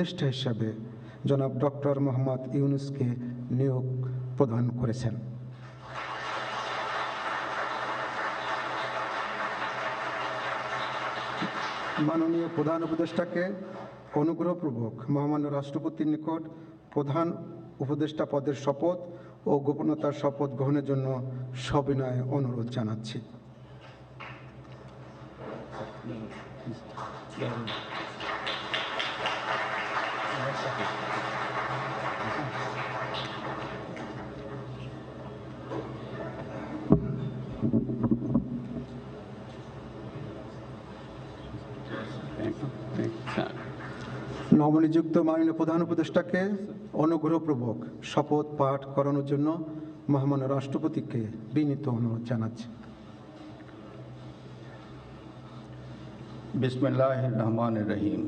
উপদেষ্টা হিসাবে জনাব ডক্টর মোহাম্মদ ইউনূসকে নিয়োগ প্রদান করেছেন। মাননীয় প্রধান উপদেষ্টাকে অনুগ্রহপূর্বক মহামান্য রাষ্ট্রপতির নিকট প্রধান উপদেষ্টা পদের শপথ ও গোপনতার শপথ গ্রহণের জন্য সবিনয়ে অনুরোধ জানাচ্ছি। নবনিযুক্ত মাননীয় প্রধান উপদেষ্টাকে অনুগ্রহপূর্বক শপথ পাঠ করানোর জন্য মহামান্য রাষ্ট্রপতিকে বিনীত অনুরোধ জানাচ্ছি। বিসমিল্লাহির রহমানির রহিম।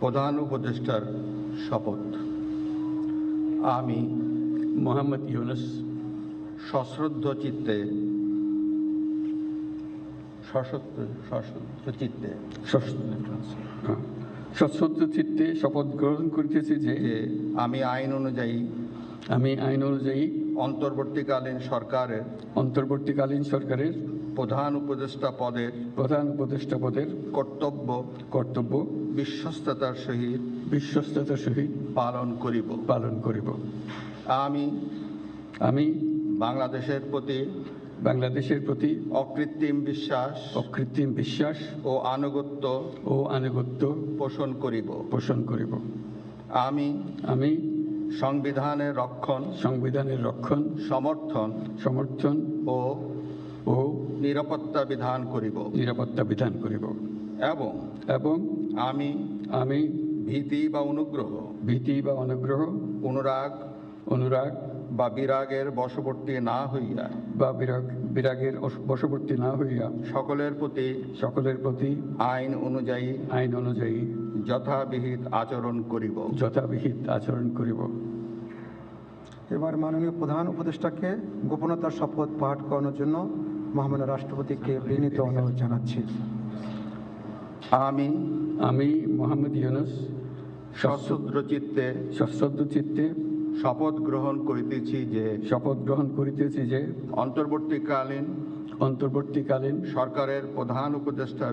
প্রধান উপদেষ্টার শপথ। আমি মোহাম্মদ ইউনূস সশ্রদ্ধ চিত্তে সশ্রদ্ধ চিত্তে শপথ গ্রহণ করিতেছি যে আমি আইন অনুযায়ী অন্তর্বর্তীকালীন সরকারের প্রধান উপদেষ্টা পদের কর্তব্য বিশ্বস্ততার সহিত পালন করিব। আমি বাংলাদেশের প্রতি অকৃত্রিম বিশ্বাস ও আনুগত্য পোষণ করিব। আমি সংবিধানের রক্ষণ সমর্থন ও নিরাপত্তা বিধান করিব এবং আমি ভীতি বা অনুগ্রহ অনুরাগ বা বিরাগের বশবর্তী না হইয়া সকলের প্রতি আইন অনুযায়ী যথাবিহিত আচরণ করিব। এবার মাননীয় প্রধান উপদেষ্টাকে গোপনতার শপথ পাঠ করানোর জন্য মহামান্য রাষ্ট্রপতিকে বিনীত অনুরোধ জানাচ্ছি। আমি মোহাম্মদ ইউনূস সশ্রদ্ধ চিত্তে শপথ গ্রহণ করিতেছি যে অন্তর্বর্তীকালীন সরকারের প্রধান উপদেষ্টা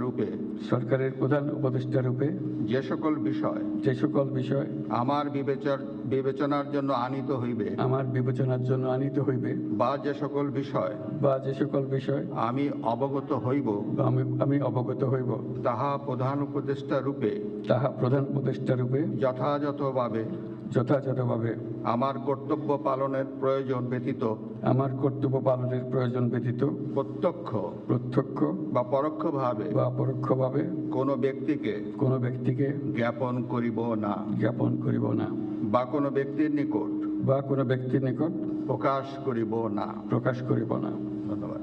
রূপে যে সকল বিষয় আমার বিবেচনার জন্য আনিত হইবে বা যে সকল বিষয় আমি অবগত হইব তাহা প্রধান উপদেষ্টা রূপে যথাযথভাবে আমার কর্তব্য পালনের প্রয়োজন ব্যতীত প্রত্যক্ষ বা পরোক্ষভাবে কোনো ব্যক্তিকে জ্ঞাপন করিব না বা কোনো ব্যক্তির নিকট প্রকাশ করিব না। ধন্যবাদ।